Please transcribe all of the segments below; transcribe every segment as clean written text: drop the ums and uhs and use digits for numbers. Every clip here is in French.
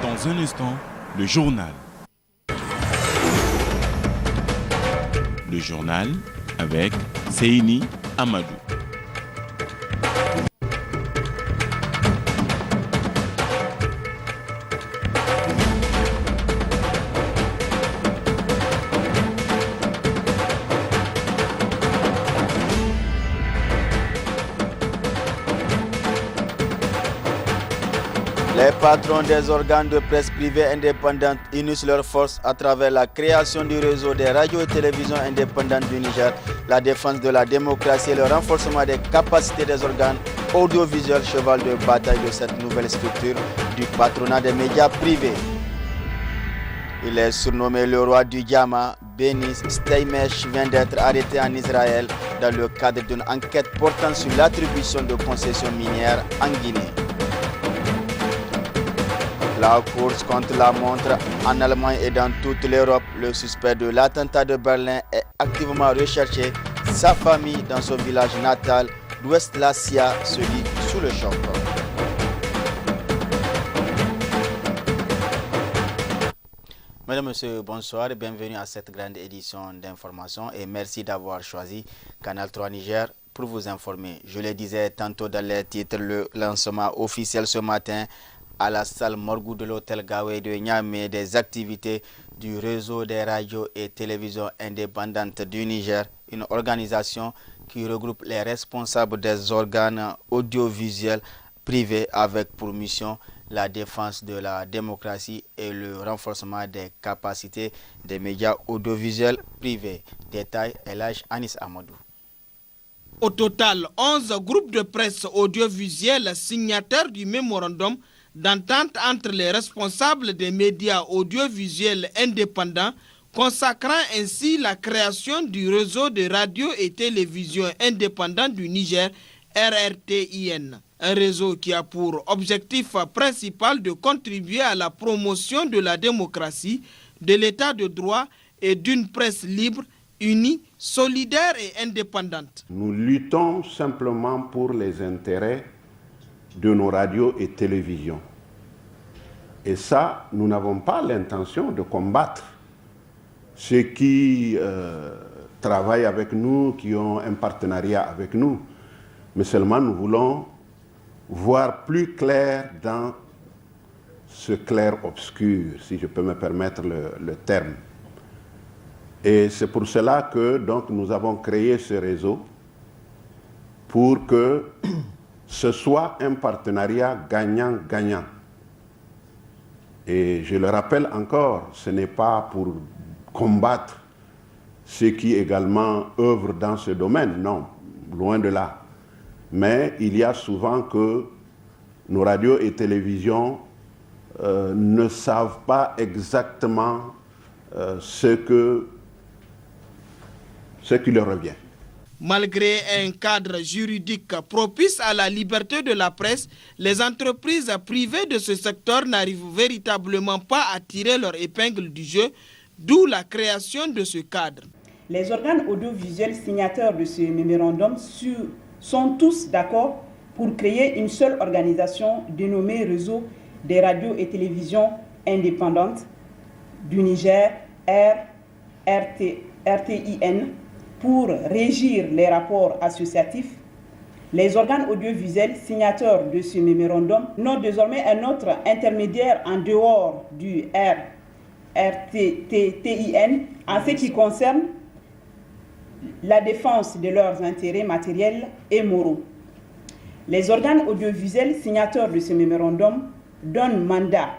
Dans un instant, le journal. Le journal avec Seini Amadou. Les patrons des organes de presse privés indépendantes unissent leurs forces à travers la création du réseau des radios et télévisions indépendantes du Niger, la défense de la démocratie et le renforcement des capacités des organes audiovisuels, cheval de bataille de cette nouvelle structure du patronat des médias privés. Il est surnommé le roi du Diamant. Bénis Steimesh vient d'être arrêté en Israël dans le cadre d'une enquête portant sur l'attribution de concessions minières en Guinée. La course contre la montre en Allemagne et dans toute l'Europe. Le suspect de l'attentat de Berlin est activement recherché. Sa famille dans son village natal d'Ouest Lassia se lit sous le choc. Mesdames, Messieurs, bonsoir et bienvenue à cette grande édition d'information et merci d'avoir choisi Canal 3 Niger pour vous informer. Je le disais tantôt dans les titres, le lancement officiel ce matin à la salle Morgou de l'hôtel Gawé de Niamey des activités du réseau des radios et télévisions indépendantes du Niger, une organisation qui regroupe les responsables des organes audiovisuels privés avec pour mission la défense de la démocratie et le renforcement des capacités des médias audiovisuels privés. Détail Elhaj Anis Amadou. Au total, 11 groupes de presse audiovisuels signataires du mémorandum d'entente entre les responsables des médias audiovisuels indépendants, consacrant ainsi la création du réseau de radio et télévision indépendants du Niger, RRTIN. Un réseau qui a pour objectif principal de contribuer à la promotion de la démocratie, de l'état de droit et d'une presse libre, unie, solidaire et indépendante. Nous luttons simplement pour les intérêts de nos radios et télévisions. Et ça, nous n'avons pas l'intention de combattre ceux qui travaillent avec nous, qui ont un partenariat avec nous. Mais seulement nous voulons voir plus clair dans ce clair-obscur, si je peux me permettre le terme. Et c'est pour cela que donc, nous avons créé ce réseau pour que ce soit un partenariat gagnant-gagnant. Et je le rappelle encore, ce n'est pas pour combattre ceux qui également œuvrent dans ce domaine, non, loin de là. Mais il y a souvent que nos radios et télévisions ne savent pas exactement ce qui leur revient. Malgré un cadre juridique propice à la liberté de la presse, les entreprises privées de ce secteur n'arrivent véritablement pas à tirer leur épingle du jeu, d'où la création de ce cadre. Les organes audiovisuels signataires de ce mémorandum sont tous d'accord pour créer une seule organisation dénommée Réseau des radios et télévisions indépendantes du Niger, RTIN, pour régir les rapports associatifs. Les organes audiovisuels signataires de ce mémorandum n'ont désormais un autre intermédiaire en dehors du RTIN en ce qui concerne la défense de leurs intérêts matériels et moraux. Les organes audiovisuels signataires de ce mémorandum donnent mandat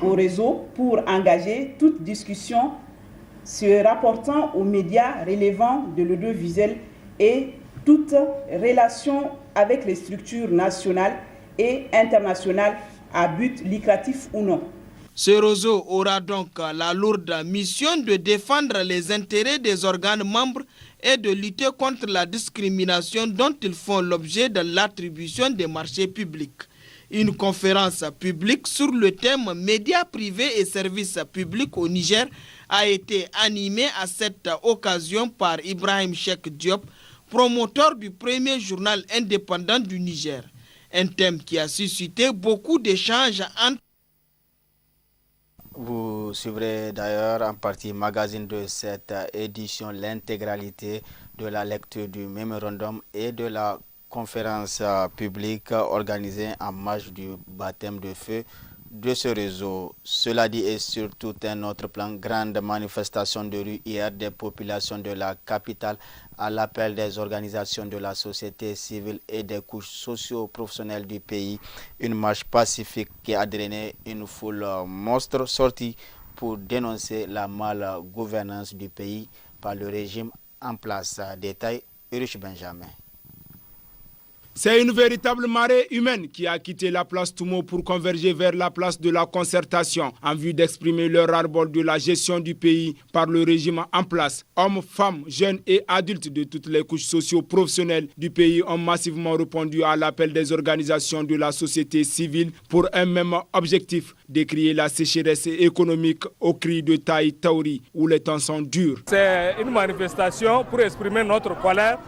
au réseau pour engager toute discussion se rapportant aux médias relevant de l'audiovisuel et toute relation avec les structures nationales et internationales à but lucratif ou non. Ce réseau aura donc la lourde mission de défendre les intérêts des organes membres et de lutter contre la discrimination dont ils font l'objet dans l'attribution des marchés publics. Une conférence publique sur le thème médias privés et services publics au Niger a été animée à cette occasion par Ibrahim Cheikh Diop, promoteur du premier journal indépendant du Niger. Un thème qui a suscité beaucoup d'échanges entre... Vous suivrez d'ailleurs en partie magazine de cette édition l'intégralité de la lecture du mémorandum et de la conférence publique organisée en marge du baptême de feu de ce réseau. Cela dit, et sur tout un autre plan, grande manifestation de rue hier des populations de la capitale à l'appel des organisations de la société civile et des couches socio-professionnelles du pays. Une marche pacifique qui a drainé une foule monstre sortie pour dénoncer la mal-gouvernance du pays par le régime en place. Détail, Urich Benjamin. C'est une véritable marée humaine qui a quitté la place Toumo pour converger vers la place de la concertation en vue d'exprimer leur ras-le-bol de la gestion du pays par le régime en place. Hommes, femmes, jeunes et adultes de toutes les couches socio-professionnelles du pays ont massivement répondu à l'appel des organisations de la société civile pour un même objectif, décrier la sécheresse économique au cri de Taï Taouri où les temps sont durs. C'est une manifestation pour exprimer notre colère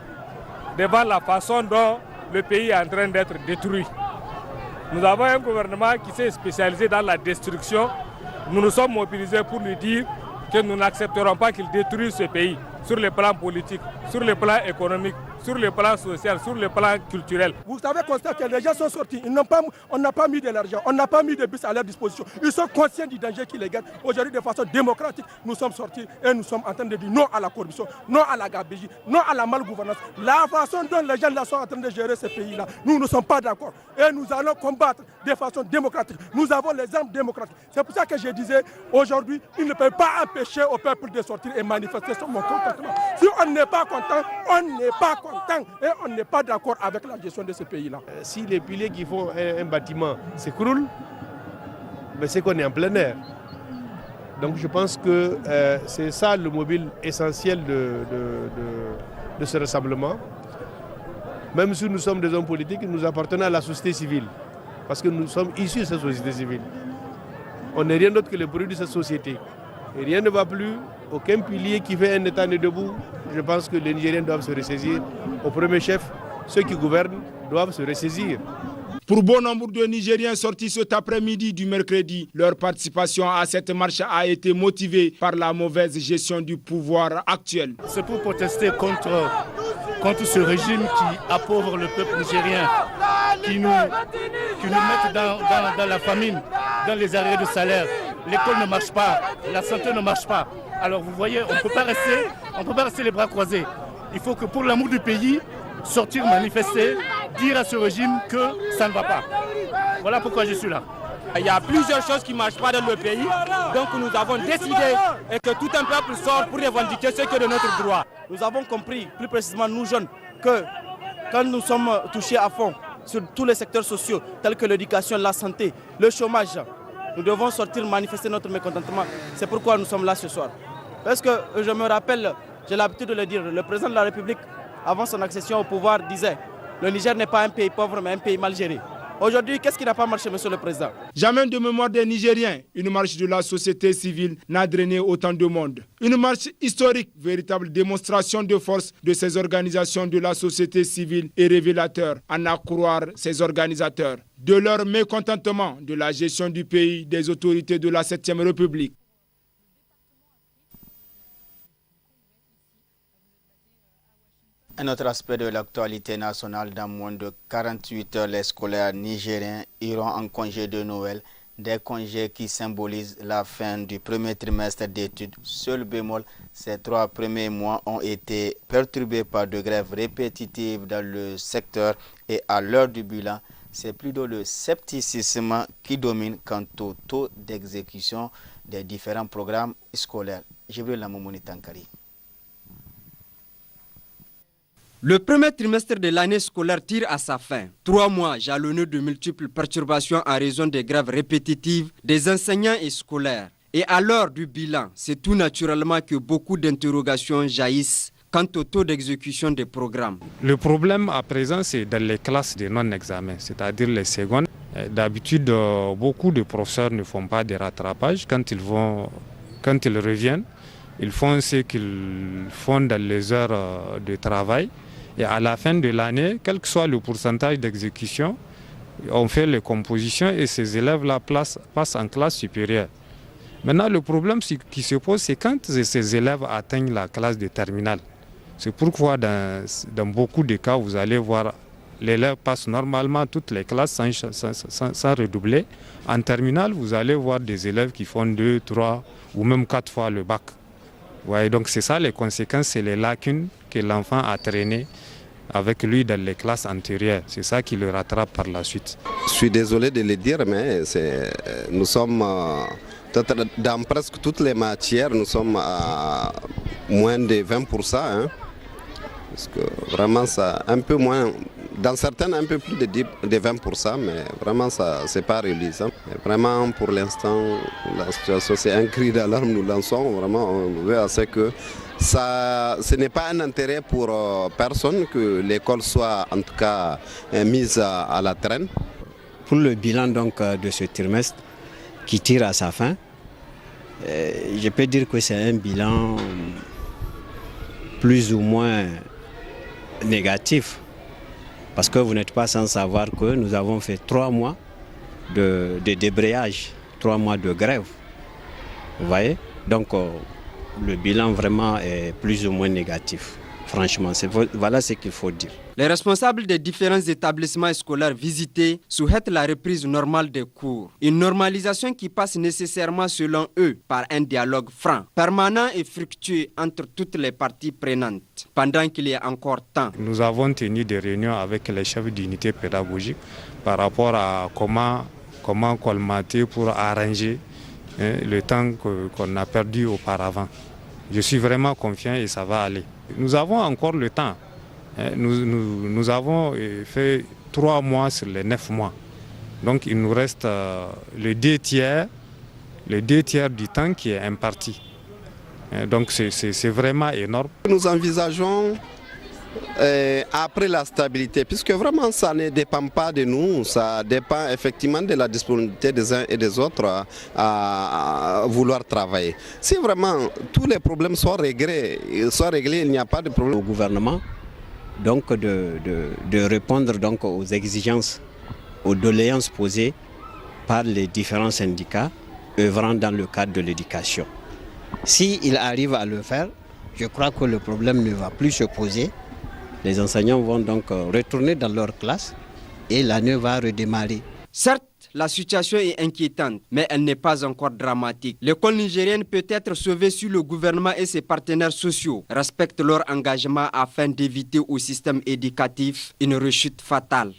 devant la façon dont le pays est en train d'être détruit. Nous avons un gouvernement qui s'est spécialisé dans la destruction. Nous nous sommes mobilisés pour lui dire que nous n'accepterons pas qu'il détruise ce pays sur le plan politique, sur le plan économique, sur le plan social, sur le plan culturel. Vous savez constater que les gens sont sortis, on n'a pas mis de l'argent, on n'a pas mis de bus à leur disposition. Ils sont conscients du danger qui les guette. Aujourd'hui, de façon démocratique, nous sommes sortis et nous sommes en train de dire non à la corruption, non à la gabegie, non à la malgouvernance. La façon dont les gens là sont en train de gérer ce pays-là, nous ne sommes pas d'accord. Et nous allons combattre de façon démocratique. Nous avons les armes démocratiques. C'est pour ça que je disais, aujourd'hui, ils ne peuvent pas empêcher au peuple de sortir et manifester son contentement. Si on n'est pas content, on n'est pas content. Et on n'est pas d'accord avec la gestion de ce pays-là. Si les piliers qui font un bâtiment s'écroulent, c'est qu'on est en plein air. Donc je pense que c'est ça le mobile essentiel de ce rassemblement. Même si nous sommes des hommes politiques, nous appartenons à la société civile. Parce que nous sommes issus de cette société civile. On n'est rien d'autre que le produit de cette société. Et rien ne va plus, aucun pilier qui fait un État n'est debout. Je pense que les Nigériens doivent se ressaisir. Au premier chef, ceux qui gouvernent doivent se ressaisir. Pour bon nombre de Nigériens sortis cet après-midi du mercredi, leur participation à cette marche a été motivée par la mauvaise gestion du pouvoir actuel. C'est pour protester contre ce régime qui appauvre le peuple nigérien, qui nous met dans la famine, dans les arrêts de salaire. L'école ne marche pas, la santé ne marche pas. Alors vous voyez, on ne peut pas rester les bras croisés. Il faut que pour l'amour du pays, sortir, manifester, dire à ce régime que ça ne va pas. Voilà pourquoi je suis là. Il y a plusieurs choses qui ne marchent pas dans le pays, donc nous avons décidé que tout un peuple sorte pour revendiquer ce qui est de notre droit. Nous avons compris, plus précisément nous jeunes, que quand nous sommes touchés à fond sur tous les secteurs sociaux, tels que l'éducation, la santé, le chômage, nous devons sortir manifester notre mécontentement. C'est pourquoi nous sommes là ce soir. Parce que je me rappelle, j'ai l'habitude de le dire, le président de la République, avant son accession au pouvoir, disait « Le Niger n'est pas un pays pauvre, mais un pays mal géré ». Aujourd'hui, qu'est-ce qui n'a pas marché, monsieur le président? Jamais de mémoire des Nigériens, une marche de la société civile n'a drainé autant de monde. Une marche historique, véritable démonstration de force de ces organisations de la société civile et révélateur, en à croire ses organisateurs, de leur mécontentement de la gestion du pays des autorités de la 7e République. Un autre aspect de l'actualité nationale, dans moins de 48 heures, les scolaires nigériens iront en congé de Noël, des congés qui symbolisent la fin du premier trimestre d'études. Seul bémol, ces 3 premiers mois ont été perturbés par de grèves répétitives dans le secteur et à l'heure du bilan, c'est plutôt le scepticisme qui domine quant au taux d'exécution des différents programmes scolaires. Jibril Lamoumouni Tankari. Le premier trimestre de l'année scolaire tire à sa fin. 3 mois jalonnés de multiples perturbations en raison des grèves répétitives des enseignants et scolaires. Et à l'heure du bilan, c'est tout naturellement que beaucoup d'interrogations jaillissent quant au taux d'exécution des programmes. Le problème à présent, c'est dans les classes de non-examen, c'est-à-dire les secondes. D'habitude, beaucoup de professeurs ne font pas de rattrapage. Quand ils reviennent, ils font ce qu'ils font dans les heures de travail. Et à la fin de l'année, quel que soit le pourcentage d'exécution, on fait les compositions et ces élèves-là passent en classe supérieure. Maintenant, le problème qui se pose, c'est quand ces élèves atteignent la classe de terminale. C'est pourquoi dans beaucoup de cas, vous allez voir l'élève passe normalement toutes les classes sans redoubler. En terminale, vous allez voir des élèves qui font 2, 3 ou même 4 fois le bac. Ouais, donc c'est ça les conséquences, c'est les lacunes que l'enfant a traînées avec lui dans les classes antérieures. C'est ça qui le rattrape par la suite. Je suis désolé de le dire, mais nous sommes dans presque toutes les matières, nous sommes à moins de 20%. Hein, parce que vraiment, ça, un peu moins, dans certaines, un peu plus de 20%, mais vraiment, ça c'est pas réalisable. Vraiment, pour l'instant, la situation, c'est un cri d'alarme, nous lançons. Vraiment, on veut assez que ce n'est pas un intérêt pour personne que l'école soit, en tout cas, mise à la traîne. Pour le bilan donc, de ce trimestre qui tire à sa fin, je peux dire que c'est un bilan plus ou moins négatif. Parce que vous n'êtes pas sans savoir que nous avons fait 3 mois de débrayage, 3 mois de grève. Vous voyez? Donc le bilan vraiment est plus ou moins négatif. Franchement, voilà ce qu'il faut dire. Les responsables des différents établissements scolaires visités souhaitent la reprise normale des cours. Une normalisation qui passe nécessairement, selon eux, par un dialogue franc, permanent et fructueux entre toutes les parties prenantes, pendant qu'il y a encore temps. Nous avons tenu des réunions avec les chefs d'unité pédagogique par rapport à comment colmater pour arranger le temps qu'on a perdu auparavant. Je suis vraiment confiant et ça va aller. Nous avons encore le temps. Nous avons fait 3 mois sur les 9 mois. Donc il nous reste les 2 tiers du temps qui est imparti. Donc c'est vraiment énorme. Nous envisageons après la stabilité, puisque vraiment ça ne dépend pas de nous, ça dépend effectivement de la disponibilité des uns et des autres à vouloir travailler. Si vraiment tous les problèmes sont réglés, il n'y a pas de problème. Au gouvernement, donc de répondre donc aux exigences, aux doléances posées par les différents syndicats œuvrant dans le cadre de l'éducation. S'il arrive à le faire, je crois que le problème ne va plus se poser. Les enseignants vont donc retourner dans leur classe et l'année va redémarrer. Certes, la situation est inquiétante, mais elle n'est pas encore dramatique. L'école nigérienne peut être sauvée si le gouvernement et ses partenaires sociaux respectent leur engagement afin d'éviter au système éducatif une rechute fatale.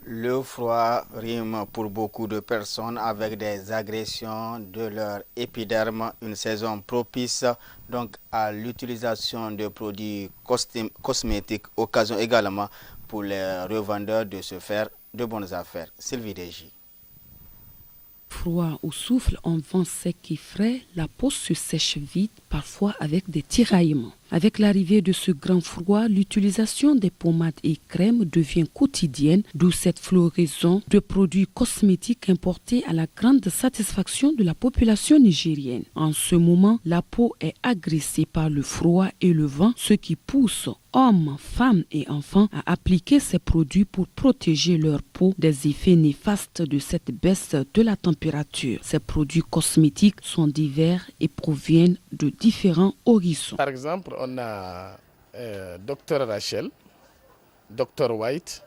Le froid rime pour beaucoup de personnes avec des agressions de leur épiderme, une saison propice donc à l'utilisation de produits cosmétiques, occasion également pour les revendeurs de se faire de bonnes affaires. Sylvie Deji. Froid ou souffle, en vent sec et frais, la peau se sèche vite, parfois avec des tiraillements. Avec l'arrivée de ce grand froid, l'utilisation des pommades et crèmes devient quotidienne, d'où cette floraison de produits cosmétiques importés à la grande satisfaction de la population nigérienne. En ce moment, la peau est agressée par le froid et le vent, ce qui pousse hommes, femmes et enfants à appliquer ces produits pour protéger leur peau des effets néfastes de cette baisse de la température. Ces produits cosmétiques sont divers et proviennent de différents horizons. Par exemple, on a Dr Rachel, Dr White,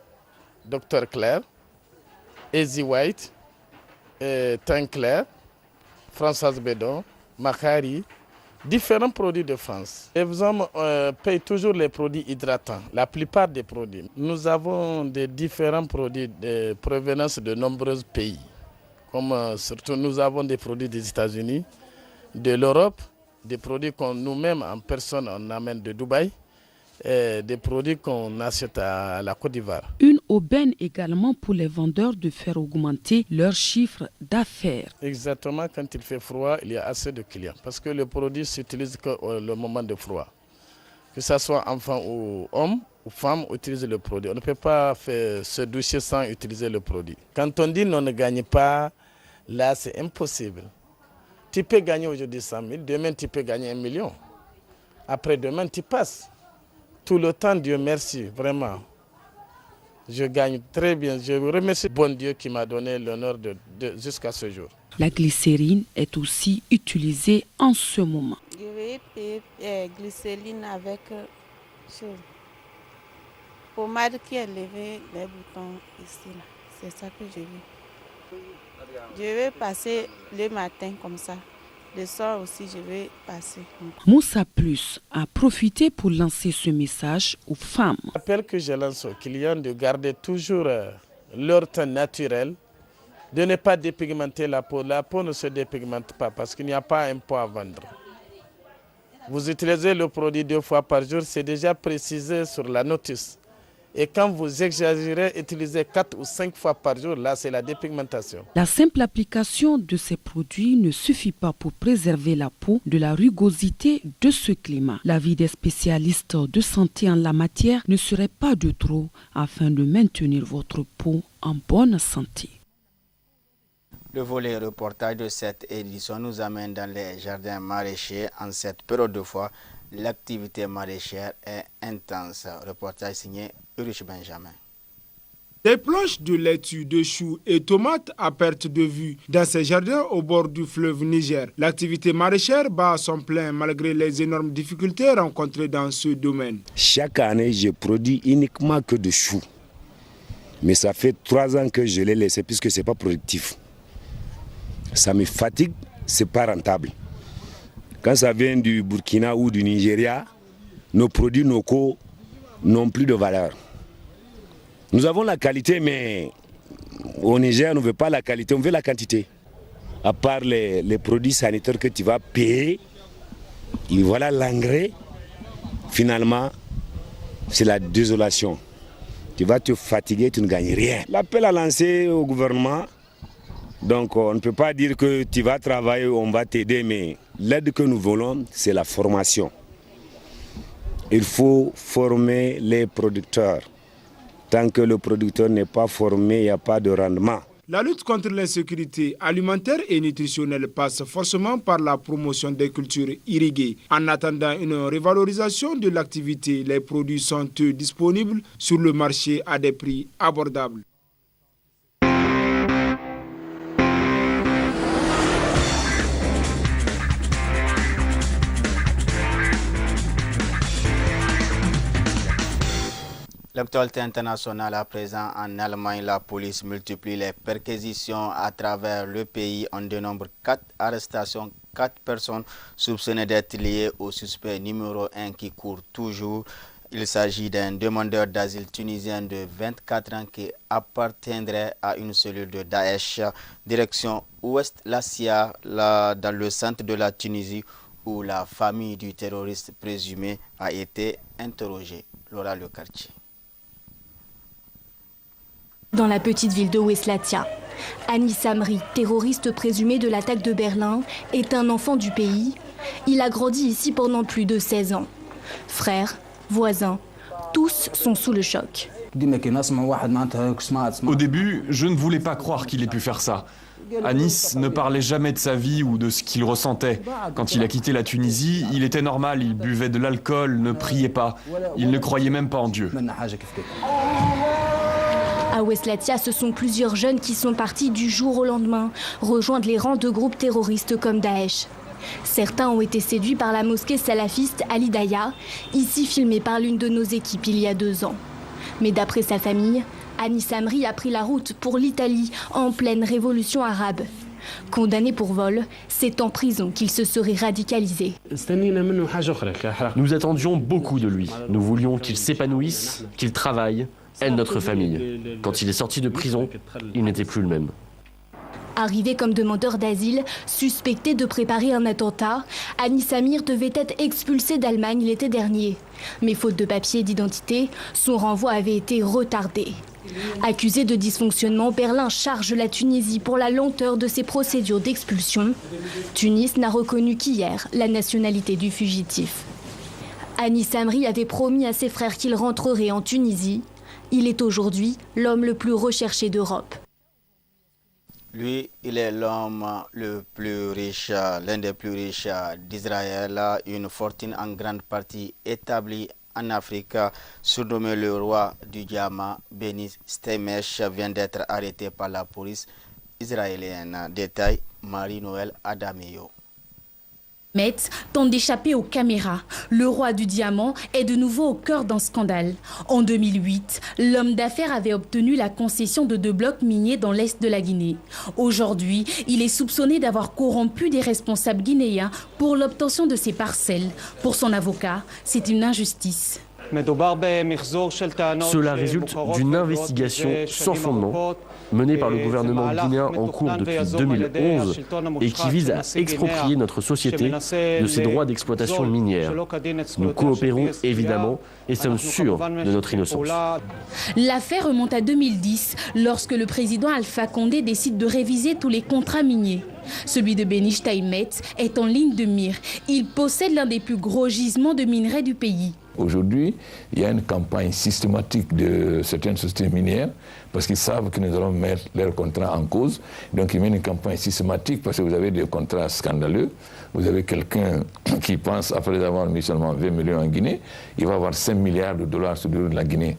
Dr Claire, Easy White, Teint Clair, Françoise Bédon, Macari, différents produits de France. Les hommes payent toujours les produits hydratants, la plupart des produits. Nous avons des différents produits de provenance de nombreux pays. Comme surtout nous avons des produits des États-Unis, de l'Europe, des produits qu'on nous-mêmes en personne on amène de Dubaï, des produits qu'on achète à la Côte d'Ivoire. Une aubaine également pour les vendeurs de faire augmenter leur chiffre d'affaires. Exactement, quand il fait froid, il y a assez de clients parce que le produit s'utilise que le moment de froid. Que ce soit enfant ou homme ou femme, utilise le produit. On ne peut pas se doucher sans utiliser le produit. Quand on dit on ne gagne pas, là c'est impossible. Tu peux gagner aujourd'hui 100 000, demain tu peux gagner 1 million. Après-demain, tu passes. Tout le temps, Dieu merci, vraiment. Je gagne très bien. Je remercie bon Dieu qui m'a donné l'honneur jusqu'à ce jour. La glycérine est aussi utilisée en ce moment. Je vais payer glycérine avec pommade qui a levé les boutons ici. C'est ça que je veux. Je vais passer le matin comme ça. Le soir aussi, je vais passer. Moussa Plus a profité pour lancer ce message aux femmes. L'appel que je lance aux clients de garder toujours leur teint naturel, de ne pas dépigmenter la peau. La peau ne se dépigmente pas parce qu'il n'y a pas un pot à vendre. Vous utilisez le produit 2 fois par jour, c'est déjà précisé sur la notice. Et quand vous exagérez, utilisez 4 ou 5 fois par jour, là c'est la dépigmentation. La simple application de ces produits ne suffit pas pour préserver la peau de la rugosité de ce climat. L'avis des spécialistes de santé en la matière ne serait pas de trop afin de maintenir votre peau en bonne santé. Le volet reportage de cette édition nous amène dans les jardins maraîchers. En cette période de froid, l'activité maraîchère est intense. Reportage signé Ulrich Benjamin. Des planches de laitue, de choux et tomates à perte de vue dans ces jardins au bord du fleuve Niger. L'activité maraîchère bat à son plein malgré les énormes difficultés rencontrées dans ce domaine. Chaque année, je produis uniquement que de choux. Mais ça fait 3 ans que je l'ai laissé puisque ce n'est pas productif. Ça me fatigue, ce n'est pas rentable. Quand ça vient du Burkina ou du Nigeria, nos produits locaux n'ont plus de valeur. Nous avons la qualité, mais au Niger, on ne veut pas la qualité, on veut la quantité. À part les produits sanitaires que tu vas payer, et voilà l'engrais, finalement, c'est la désolation. Tu vas te fatiguer, tu ne gagnes rien. L'appel à lancer au gouvernement, donc on ne peut pas dire que tu vas travailler, on va t'aider, mais l'aide que nous voulons, c'est la formation. Il faut former les producteurs. Tant que le producteur n'est pas formé, il n'y a pas de rendement. La lutte contre l'insécurité alimentaire et nutritionnelle passe forcément par la promotion des cultures irriguées. En attendant une revalorisation de l'activité, les produits sont disponibles sur le marché à des prix abordables. L'actualité internationale à présent en Allemagne, la police multiplie les perquisitions à travers le pays. On dénombre 4 arrestations, 4 personnes soupçonnées d'être liées au suspect numéro 1 qui court toujours. Il s'agit d'un demandeur d'asile tunisien de 24 ans qui appartiendrait à une cellule de Daesh, direction Ouest Lassia, dans le centre de la Tunisie, où la famille du terroriste présumé a été interrogée. Laura Lecartier. Dans la petite ville de Ouest Lassia, Anis Amri, terroriste présumé de l'attaque de Berlin, est un enfant du pays. Il a grandi ici pendant plus de 16 ans. Frères, voisins, tous sont sous le choc. Au début, je ne voulais pas croire qu'il ait pu faire ça. Anis ne parlait jamais de sa vie ou de ce qu'il ressentait. Quand il a quitté la Tunisie, il était normal, il buvait de l'alcool, ne priait pas. Il ne croyait même pas en Dieu. À Ouest Lassia, ce sont plusieurs jeunes qui sont partis du jour au lendemain, rejoindre les rangs de groupes terroristes comme Daesh. Certains ont été séduits par la mosquée salafiste Al-Hidaya, ici filmée par l'une de nos équipes il y a 2 ans. Mais d'après sa famille, Anis Amri a pris la route pour l'Italie en pleine révolution arabe. Condamné pour vol, c'est en prison qu'il se serait radicalisé. Nous attendions beaucoup de lui. Nous voulions qu'il s'épanouisse, qu'il travaille, aide notre famille. Quand il est sorti de prison, il n'était plus le même. Arrivé comme demandeur d'asile, suspecté de préparer un attentat, Anis Amri devait être expulsé d'Allemagne l'été dernier. Mais faute de papier d'identité, son renvoi avait été retardé. Accusé de dysfonctionnement, Berlin charge la Tunisie pour la lenteur de ses procédures d'expulsion. Tunis n'a reconnu qu'hier la nationalité du fugitif. Anis Amri avait promis à ses frères qu'il rentrerait en Tunisie. Il est aujourd'hui l'homme le plus recherché d'Europe. Lui, il est l'homme le plus riche, l'un des plus riches d'Israël, une fortune en grande partie établie en Afrique, surnommé le roi du diamant. Benny Steimesh vient d'être arrêté par la police israélienne. Détail, Marie-Noël Adameyo. Metz tente d'échapper aux caméras. Le roi du diamant est de nouveau au cœur d'un scandale. En 2008, l'homme d'affaires avait obtenu la concession de 2 blocs miniers dans l'est de la Guinée. Aujourd'hui, il est soupçonné d'avoir corrompu des responsables guinéens pour l'obtention de ces parcelles. Pour son avocat, c'est une injustice. Cela résulte d'une investigation sans fondement menée par le gouvernement guinéen en cours depuis 2011 et qui vise à exproprier notre société de ses droits d'exploitation minière. Nous coopérons évidemment et sommes sûrs de notre innocence. L'affaire remonte à 2010 lorsque le président Alpha Condé décide de réviser tous les contrats miniers. Celui de Benny Steinmetz est en ligne de mire. Il possède l'un des plus gros gisements de minerais du pays. Aujourd'hui, il y a une campagne systématique de certaines sociétés minières parce qu'ils savent que nous allons mettre leurs contrats en cause. Donc ils mènent une campagne systématique parce que vous avez des contrats scandaleux. Vous avez quelqu'un qui pense, après avoir mis seulement 20 millions en Guinée, il va avoir 5 milliards de dollars sur le dos de la Guinée.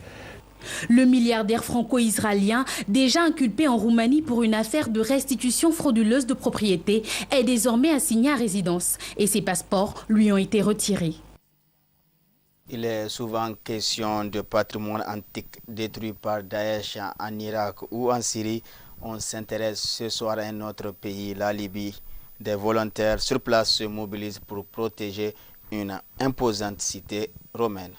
Le milliardaire franco-israélien, déjà inculpé en Roumanie pour une affaire de restitution frauduleuse de propriété, est désormais assigné à résidence et ses passeports lui ont été retirés. Il est souvent question de patrimoine antique détruit par Daesh en Irak ou en Syrie. On s'intéresse ce soir à un autre pays, la Libye. Des volontaires sur place se mobilisent pour protéger une imposante cité romaine.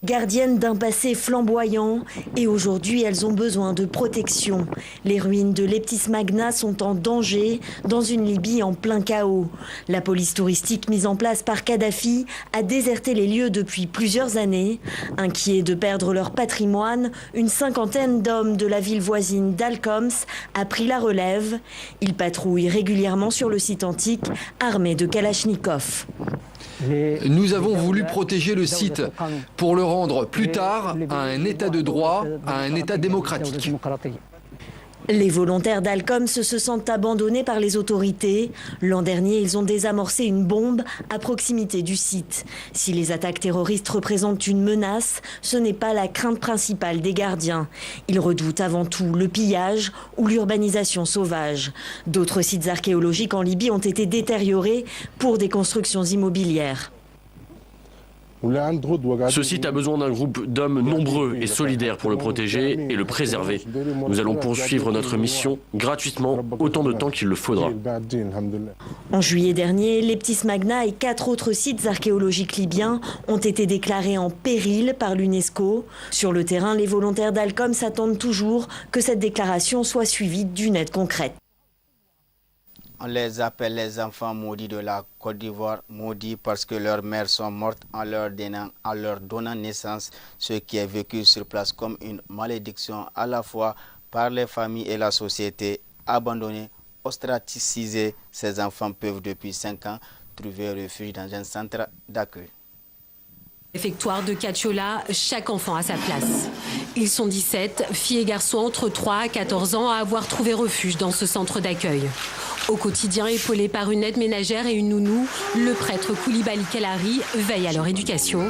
Gardiennes d'un passé flamboyant, et aujourd'hui elles ont besoin de protection. Les ruines de Leptis Magna sont en danger dans une Libye en plein chaos. La police touristique mise en place par Kadhafi a déserté les lieux depuis plusieurs années. Inquiets de perdre leur patrimoine, une 50aine d'hommes de la ville voisine d'Al-Khoms a pris la relève. Ils patrouillent régulièrement sur le site antique, armés de kalachnikovs. Nous avons voulu protéger le site pour le rendre plus tard à un état de droit, à un état démocratique. Les volontaires d'Al-Khoms se sentent abandonnés par les autorités. L'an dernier, ils ont désamorcé une bombe à proximité du site. Si les attaques terroristes représentent une menace, ce n'est pas la crainte principale des gardiens. Ils redoutent avant tout le pillage ou l'urbanisation sauvage. D'autres sites archéologiques en Libye ont été détériorés pour des constructions immobilières. Ce site a besoin d'un groupe d'hommes nombreux et solidaires pour le protéger et le préserver. Nous allons poursuivre notre mission gratuitement autant de temps qu'il le faudra. En juillet dernier, Leptis Magna et 4 autres sites archéologiques libyens ont été déclarés en péril par l'UNESCO. Sur le terrain, les volontaires d'Al-Khoms s'attendent toujours que cette déclaration soit suivie d'une aide concrète. On les appelle les enfants maudits de la Côte d'Ivoire, maudits parce que leurs mères sont mortes en leur donnant naissance, ce qui est vécu sur place comme une malédiction à la fois par les familles et la société. Abandonnés, ostracisés, ces enfants peuvent depuis 5 ans trouver refuge dans un centre d'accueil. Réfectoire de Katiola, chaque enfant a sa place. Ils sont 17, filles et garçons entre 3 et 14 ans à avoir trouvé refuge dans ce centre d'accueil. Au quotidien, épaulés par une aide ménagère et une nounou, le prêtre Koulibaly Kellari veille à leur éducation.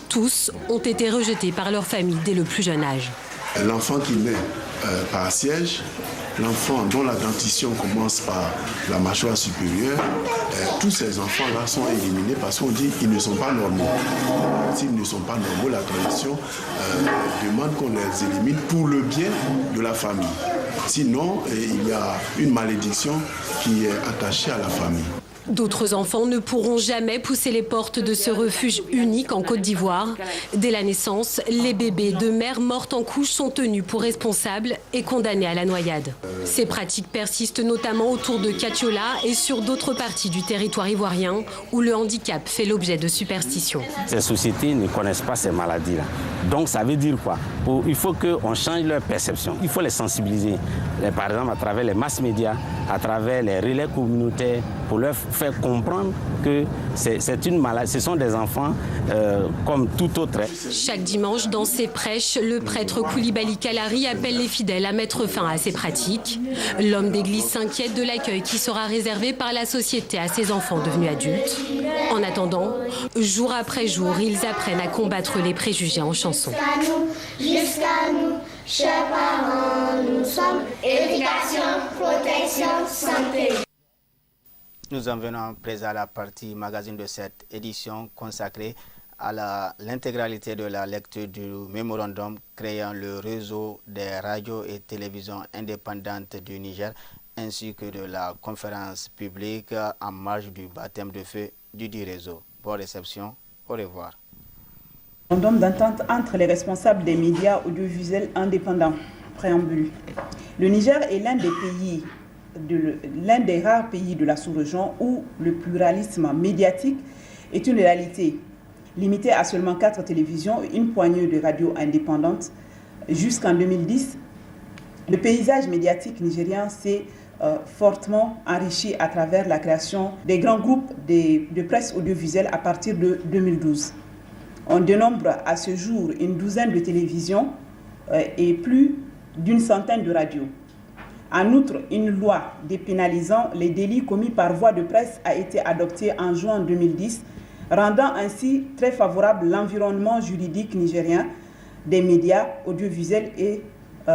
Tous ont été rejetés par leur famille dès le plus jeune âge. L'enfant qui naît par siège, l'enfant dont la dentition commence par la mâchoire supérieure, tous ces enfants-là sont éliminés parce qu'on dit qu'ils ne sont pas normaux. S'ils ne sont pas normaux, la tradition demande qu'on les élimine pour le bien de la famille. Sinon, il y a une malédiction qui est attachée à la famille. D'autres enfants ne pourront jamais pousser les portes de ce refuge unique en Côte d'Ivoire. Dès la naissance, les bébés de mères mortes en couche sont tenus pour responsables et condamnés à la noyade. Ces pratiques persistent notamment autour de Katiola et sur d'autres parties du territoire ivoirien où le handicap fait l'objet de superstitions. Ces sociétés ne connaissent pas ces maladies-là. Donc ça veut dire quoi? Il faut qu'on change leur perception. Il faut les sensibiliser, par exemple à travers les mass médias, à travers les relais communautaires, pour leur faire comprendre que c'est une maladie, ce sont des enfants comme tout autre. Chaque dimanche, dans ses prêches, le prêtre Koulibaly Kalari appelle les fidèles à mettre fin à ces pratiques. L'homme d'église s'inquiète de l'accueil qui sera réservé par la société à ces enfants devenus adultes. En attendant, jour après jour, ils apprennent à combattre les préjugés en chanson. Jusqu'à nous, chers parents, nous sommes éducation, protection, santé. Nous en venons à présent à la partie magazine de cette édition consacrée à l'intégralité de la lecture du mémorandum créant le réseau des radios et télévisions indépendantes du Niger, ainsi que de la conférence publique en marge du baptême de feu du dit réseau. Bonne réception, au revoir. Mémorandum d'entente entre les responsables des médias audiovisuels indépendants. Préambule. Le Niger est l'un des rares pays de la sous-région où le pluralisme médiatique est une réalité, limitée à seulement 4 télévisions et une poignée de radios indépendantes. Jusqu'en 2010, le paysage médiatique nigérien s'est fortement enrichi à travers la création des grands groupes de presse audiovisuelle à partir de 2012. On dénombre à ce jour une douzaine de télévisions et plus d'une centaine de radios. En outre, une loi dépénalisant les délits commis par voie de presse a été adoptée en juin 2010, rendant ainsi très favorable l'environnement juridique nigérien des médias audiovisuels et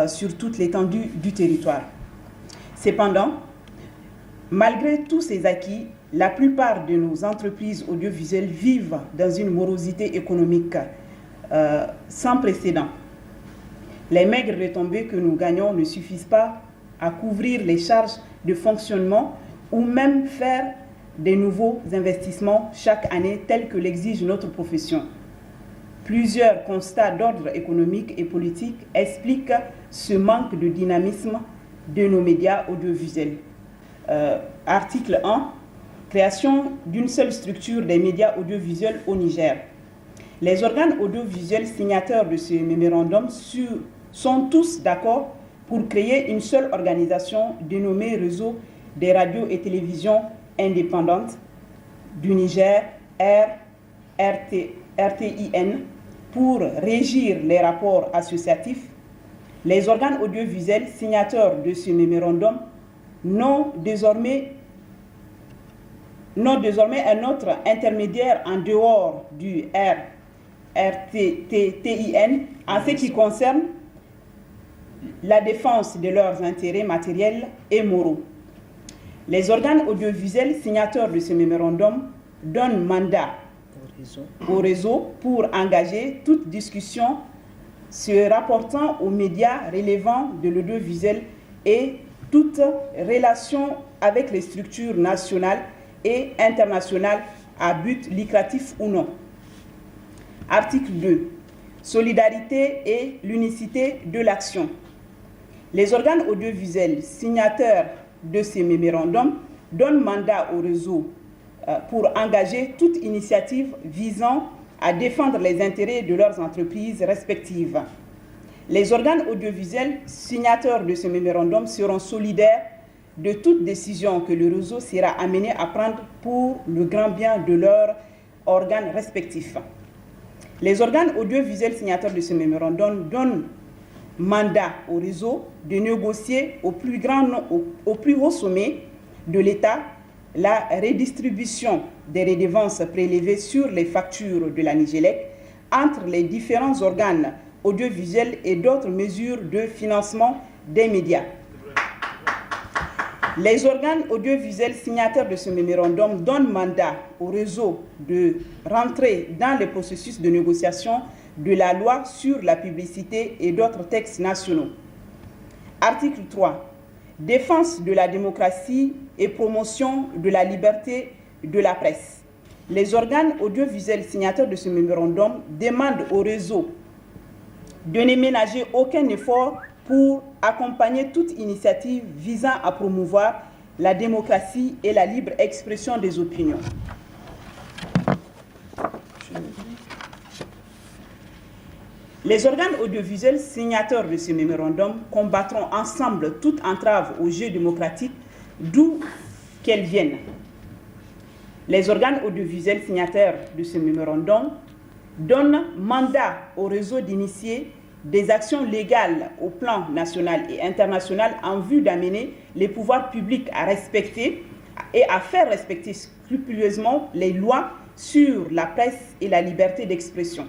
sur toute l'étendue du territoire. Cependant, malgré tous ces acquis, la plupart de nos entreprises audiovisuelles vivent dans une morosité économique sans précédent. Les maigres retombées que nous gagnons ne suffisent pas à couvrir les charges de fonctionnement ou même faire des nouveaux investissements chaque année tels que l'exige notre profession. Plusieurs constats d'ordre économique et politique expliquent ce manque de dynamisme de nos médias audiovisuels. Article 1. Création d'une seule structure des médias audiovisuels au Niger. Les organes audiovisuels signataires de ce mémorandum sont tous d'accord pour créer une seule organisation dénommée Réseau des radios et télévisions indépendantes du Niger, RTIN, pour régir les rapports associatifs. Les organes audiovisuels signataires de ce mémorandum n'ont désormais un autre intermédiaire en dehors du RTIN en ce qui concerne la défense de leurs intérêts matériels et moraux. Les organes audiovisuels signataires de ce mémorandum donnent mandat au réseau pour engager toute discussion se rapportant aux médias relevant de l'audiovisuel et toute relation avec les structures nationales et internationales à but lucratif ou non. Article 2. Solidarité et l'unicité de l'action. Les organes audiovisuels signataires de ces mémorandums donnent mandat au réseau pour engager toute initiative visant à défendre les intérêts de leurs entreprises respectives. Les organes audiovisuels signataires de ce mémorandum seront solidaires de toute décision que le réseau sera amené à prendre pour le grand bien de leurs organes respectifs. Les organes audiovisuels signataires de ce mémorandum donnent mandat au réseau de négocier au plus haut sommet de l'État la redistribution des redevances prélevées sur les factures de la Nigélec entre les différents organes audiovisuels et d'autres mesures de financement des médias. Les organes audiovisuels signataires de ce mémorandum donnent mandat au réseau de rentrer dans le processus de négociation de la loi sur la publicité et d'autres textes nationaux. Article 3. Défense de la démocratie et promotion de la liberté de la presse. Les organes audiovisuels signataires de ce mémorandum demandent au réseau de ne ménager aucun effort pour accompagner toute initiative visant à promouvoir la démocratie et la libre expression des opinions. Les organes audiovisuels signataires de ce mémorandum combattront ensemble toute entrave au jeu démocratique, d'où qu'elle vienne. Les organes audiovisuels signataires de ce mémorandum donnent mandat au réseau d'initier des actions légales au plan national et international en vue d'amener les pouvoirs publics à respecter et à faire respecter scrupuleusement les lois sur la presse et la liberté d'expression.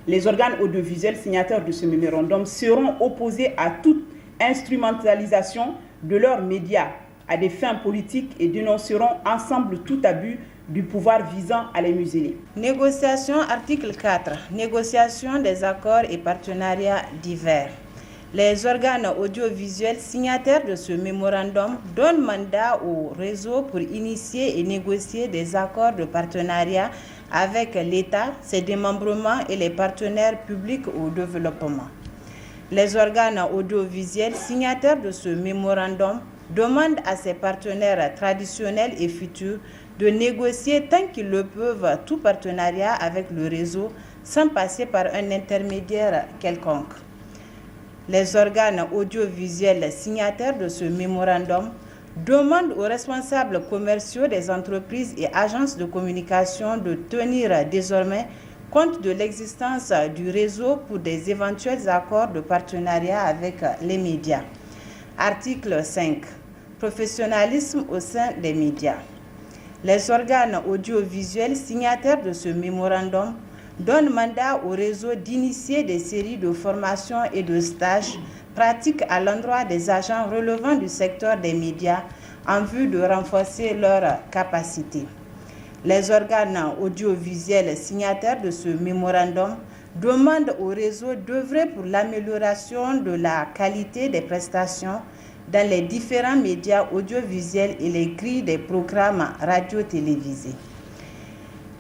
Les organes audiovisuels signataires de ce mémorandum seront opposés à toute instrumentalisation de leurs médias à des fins politiques et dénonceront ensemble tout abus du pouvoir visant à les museler. Négociation, article 4. Négociation des accords et partenariats divers. Les organes audiovisuels signataires de ce mémorandum donnent mandat au réseau pour initier et négocier des accords de partenariat avec l'État, ses démembrements et les partenaires publics au développement. Les organes audiovisuels signataires de ce mémorandum demandent à ses partenaires traditionnels et futurs de négocier tant qu'ils le peuvent tout partenariat avec le réseau sans passer par un intermédiaire quelconque. Les organes audiovisuels signataires de ce mémorandum demandent aux responsables commerciaux des entreprises et agences de communication de tenir désormais compte de l'existence du réseau pour des éventuels accords de partenariat avec les médias. Article 5. Professionnalisme au sein des médias. Les organes audiovisuels signataires de ce mémorandum donnent mandat au réseau d'initier des séries de formations et de stages pratiques à l'endroit des agents relevant du secteur des médias en vue de renforcer leurs capacités. Les organes audiovisuels signataires de ce mémorandum demandent au réseau d'œuvrer pour l'amélioration de la qualité des prestations dans les différents médias audiovisuels et les grilles des programmes radio-télévisés.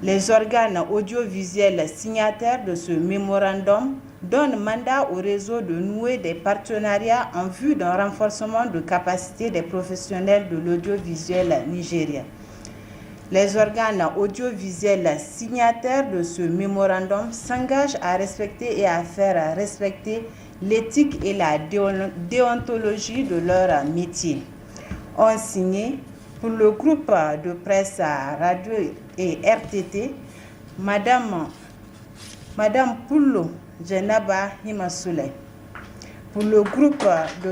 Les organes audiovisuels signataires de ce mémorandum donnent mandat au réseau de nouer des partenariats en vue d'un renforcement de capacité des professionnels de l'audiovisuel nigérien. Les organes audiovisuels signataires de ce mémorandum s'engagent à respecter et à faire respecter l'éthique et la déontologie de leur métier. Ont signé pour le groupe de presse radio et RTT, Madame Poullo Djenaba Himasouley. Pour le groupe de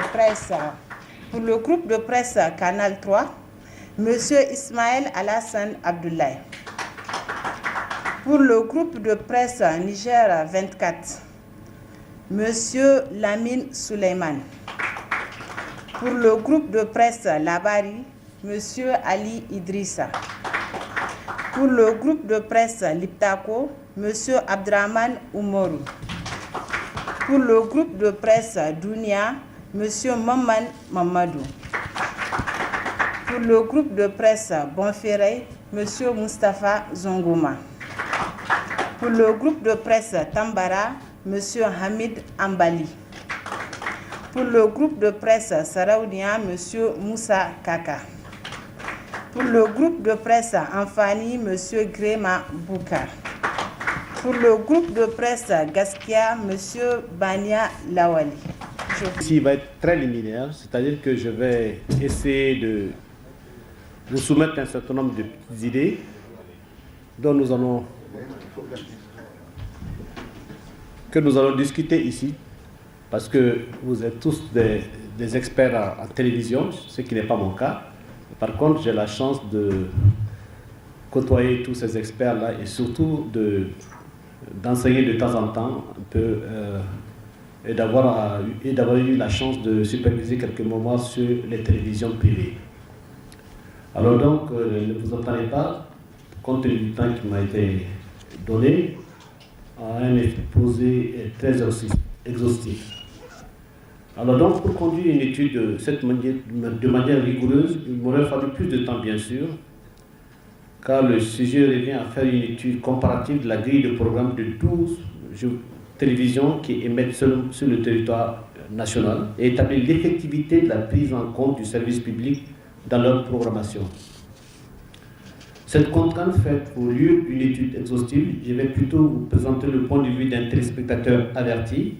presse Canal 3, Monsieur Ismaël Alassane Abdoulaye. Pour le groupe de presse Niger 24, Monsieur Lamine Souleyman. Pour le groupe de presse Labari, Monsieur Ali Idrissa. Pour le groupe de presse Liptako, Monsieur Abdraman Oumourou. Pour le groupe de presse Dounia, Monsieur Maman Mamadou. Pour le groupe de presse Bonferrey, Monsieur Moustapha Zongouma. Pour le groupe de presse Tambara, Monsieur Hamid Ambali. Pour le groupe de presse Saraoudia, Monsieur Moussa Kaka. Pour le groupe de presse Anfani, Monsieur Grema Boukar. Pour le groupe de presse Gaskia, Monsieur Bania Lawali. Ici, il va être très liminaire, c'est-à-dire que je vais essayer de vous soumettre un certain nombre de petites idées dont nous allons discuter ici, parce que vous êtes tous des experts en télévision, ce qui n'est pas mon cas. Par contre, j'ai la chance de côtoyer tous ces experts-là et surtout d'enseigner de temps en temps un peu et d'avoir eu la chance de superviser quelques moments sur les télévisions privées. Alors donc, ne vous attendez pas, compte tenu du temps qui m'a été donné, à un exposé très exhaustif. Alors donc, pour conduire une étude de manière rigoureuse, il m'aurait fallu plus de temps, bien sûr, car le sujet revient à faire une étude comparative de la grille de programme de 12 télévisions qui émettent sur le territoire national et établir l'effectivité de la prise en compte du service public dans leur programmation. Cette contrainte faite au lieu d'une étude exhaustive, je vais plutôt vous présenter le point de vue d'un téléspectateur averti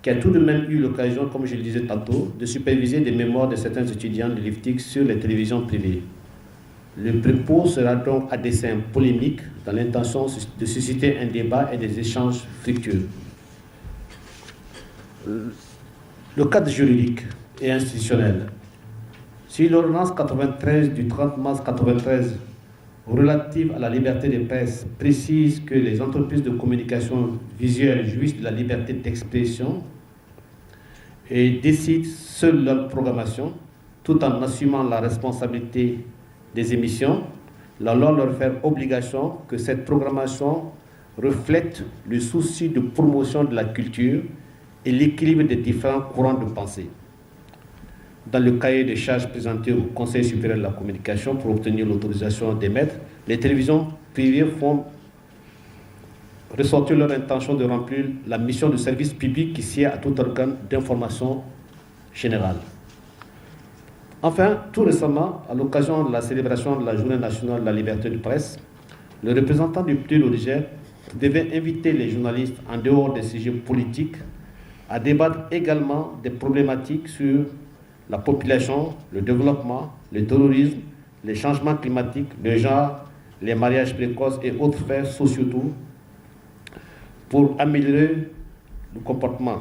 qui a tout de même eu l'occasion, comme je le disais tantôt, de superviser des mémoires de certains étudiants de l'IFTIC sur les télévisions privées. Le propos sera donc à dessein polémique dans l'intention de susciter un débat et des échanges fructueux. Le cadre juridique et institutionnel. Si l'ordonnance 93 du 30 mars 93 relative à la liberté de presse précise que les entreprises de communication visuelle jouissent de la liberté d'expression et décident seules leur programmation, tout en assumant la responsabilité des émissions, la loi leur fait obligation que cette programmation reflète le souci de promotion de la culture et l'équilibre des différents courants de pensée. Dans le cahier des charges présenté au Conseil supérieur de la communication pour obtenir l'autorisation d'émettre, les télévisions privées font ressortir leur intention de remplir la mission de service public qui sied à tout organe d'information générale. Enfin, tout récemment, à l'occasion de la célébration de la Journée nationale de la liberté de presse, le représentant du PDL au Niger devait inviter les journalistes, en dehors des sujets politiques, à débattre également des problématiques sur la population, le développement, le terrorisme, les changements climatiques, le genre, les mariages précoces et autres faits sociaux pour améliorer le comportement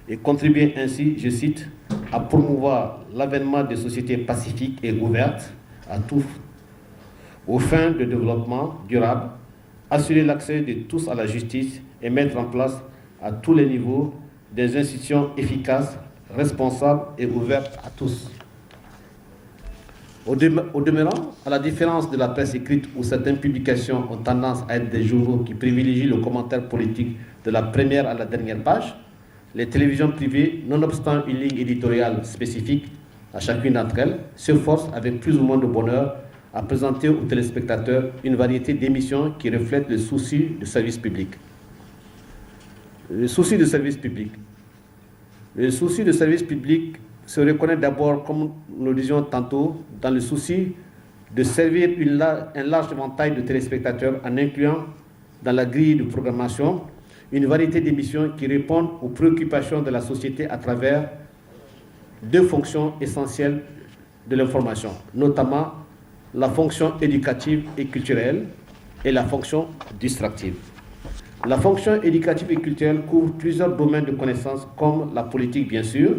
et contribuer ainsi, je cite, à promouvoir l'avènement des sociétés pacifiques et ouvertes à tous aux fins de développement durable, assurer l'accès de tous à la justice et mettre en place à tous les niveaux des institutions efficaces, responsables et ouvertes à tous. Au demeurant, à la différence de la presse écrite où certaines publications ont tendance à être des journaux qui privilégient le commentaire politique de la première à la dernière page, les télévisions privées, nonobstant une ligne éditoriale spécifique à chacune d'entre elles, s'efforcent avec plus ou moins de bonheur à présenter aux téléspectateurs une variété d'émissions qui reflètent le souci de service public. Le souci de service public. Le souci de service public se reconnaît d'abord, comme nous le disions tantôt, dans le souci de servir un large éventail de téléspectateurs en incluant dans la grille de programmation une variété d'émissions qui répondent aux préoccupations de la société à travers deux fonctions essentielles de l'information, notamment la fonction éducative et culturelle et la fonction distractive. La fonction éducative et culturelle couvre plusieurs domaines de connaissances comme la politique bien sûr,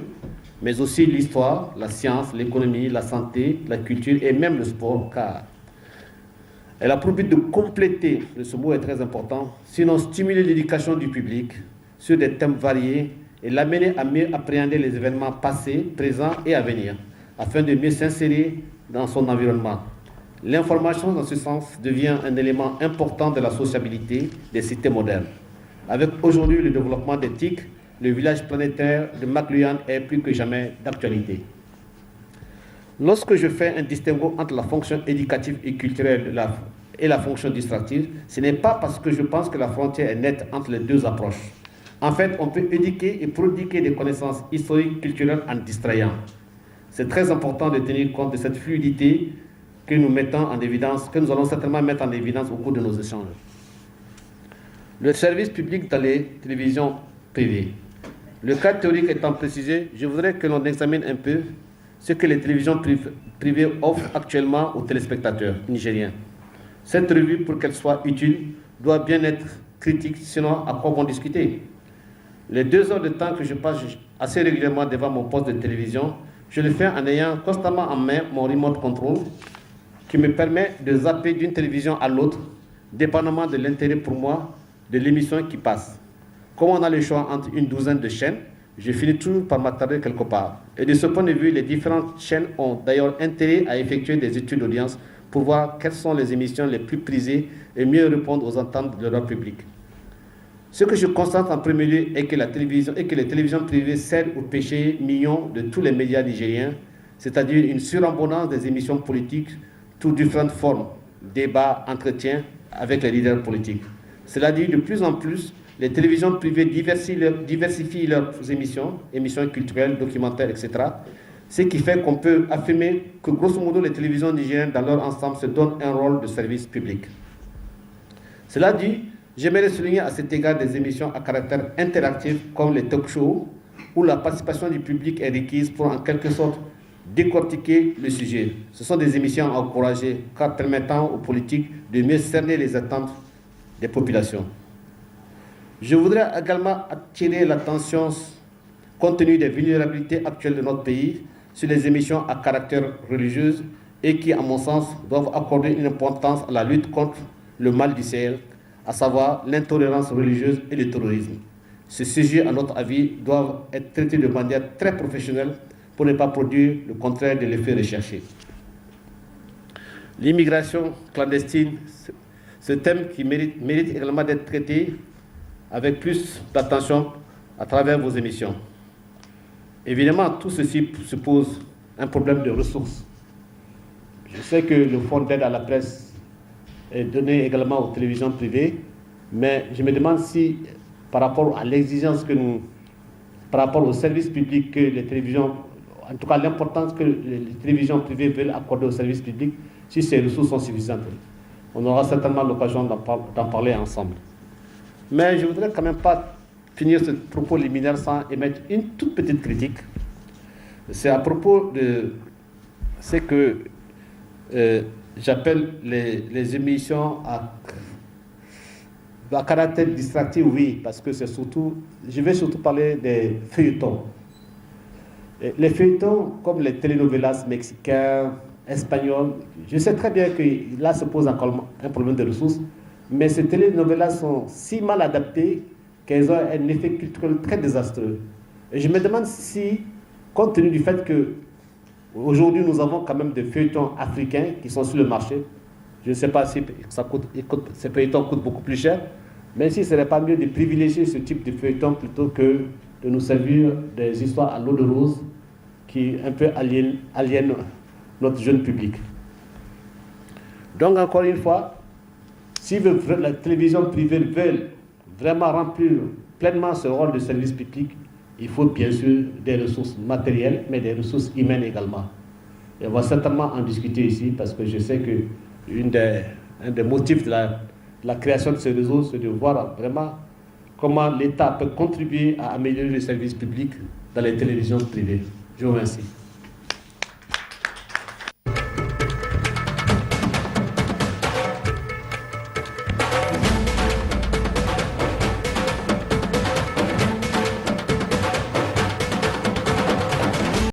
mais aussi l'histoire, la science, l'économie, la santé, la culture et même le sport, car elle a pour but de compléter, ce mot est très important, sinon stimuler l'éducation du public sur des thèmes variés et l'amener à mieux appréhender les événements passés, présents et à venir, afin de mieux s'insérer dans son environnement. L'information, dans ce sens, devient un élément important de la sociabilité des cités modernes. Avec aujourd'hui le développement des TIC, le village planétaire de McLuhan est plus que jamais d'actualité. Lorsque je fais un distinguo entre la fonction éducative et culturelle et la fonction distractive, ce n'est pas parce que je pense que la frontière est nette entre les deux approches. En fait, on peut éduquer et prodiguer des connaissances historiques, culturelles en distrayant. C'est très important de tenir compte de cette fluidité que nous mettons en évidence, que nous allons certainement mettre en évidence au cours de nos échanges. Le service public dans les télévisions privées. Le cadre théorique étant précisé, je voudrais que l'on examine un peu ce que les télévisions privées offrent actuellement aux téléspectateurs nigériens. Cette revue, pour qu'elle soit utile, doit bien être critique, sinon à quoi vont discuter? Les 2 heures de temps que je passe assez régulièrement devant mon poste de télévision, je le fais en ayant constamment en main mon remote control qui me permet de zapper d'une télévision à l'autre, dépendamment de l'intérêt pour moi de l'émission qui passe. Comme on a le choix entre une douzaine de chaînes, je finis toujours par m'attarder quelque part. Et de ce point de vue, les différentes chaînes ont d'ailleurs intérêt à effectuer des études d'audience pour voir quelles sont les émissions les plus prisées et mieux répondre aux attentes de leur public. Ce que je constate en premier lieu est que les télévisions privées cèdent au péché mignon de tous les médias nigériens, c'est-à-dire une surabondance des émissions politiques sous différentes formes, débats, entretiens avec les leaders politiques. Cela dit, de plus en plus, les télévisions privées diversifient leurs émissions culturelles, documentaires, etc. Ce qui fait qu'on peut affirmer que, grosso modo, les télévisions nigériennes, dans leur ensemble, se donnent un rôle de service public. Cela dit, j'aimerais souligner à cet égard des émissions à caractère interactif, comme les talk shows, où la participation du public est requise pour, en quelque sorte, décortiquer le sujet. Ce sont des émissions encouragées car permettant aux politiques de mieux cerner les attentes des populations. Je voudrais également attirer l'attention, compte tenu des vulnérabilités actuelles de notre pays, sur les émissions à caractère religieux et qui, à mon sens, doivent accorder une importance à la lutte contre le mal du Sahel, à savoir l'intolérance religieuse et le terrorisme. Ces sujets, à notre avis, doivent être traités de manière très professionnelle pour ne pas produire le contraire de l'effet recherché. L'immigration clandestine, ce thème qui mérite également d'être traité avec plus d'attention à travers vos émissions. Évidemment, tout ceci suppose un problème de ressources. Je sais que le fonds d'aide à la presse est donné également aux télévisions privées, mais je me demande si, par rapport à l'exigence que nous, par rapport au service public que les télévisions, en tout cas l'importance que les télévisions privées veulent accorder au service public, si ces ressources sont suffisantes. On aura certainement l'occasion d'en parler ensemble. Mais je ne voudrais quand même pas finir ce propos liminaire sans émettre une toute petite critique. C'est à propos de ce que j'appelle les émissions à caractère distractif, oui, parce que c'est surtout, je vais surtout parler des feuilletons. Les feuilletons, comme les telenovelas mexicains, espagnols, je sais très bien que là se pose encore un problème de ressources, mais ces telenovelas sont si mal adaptées qu'elles ont un effet culturel très désastreux. Et je me demande si, compte tenu du fait que aujourd'hui nous avons quand même des feuilletons africains qui sont sur le marché, je ne sais pas si ces feuilletons coûtent beaucoup plus cher, mais si ce n'est pas mieux de privilégier ce type de feuilleton plutôt que de nous servir des histoires à l'eau de rose qui un peu aliènent notre jeune public. Donc encore une fois, si la télévision privée veut vraiment remplir pleinement ce rôle de service public, il faut bien sûr des ressources matérielles, mais des ressources humaines également. Et on va certainement en discuter ici, parce que je sais que un des motifs de la création de ce réseau, c'est de voir vraiment comment l'État peut contribuer à améliorer les services publics dans les télévisions privées. Je vous remercie.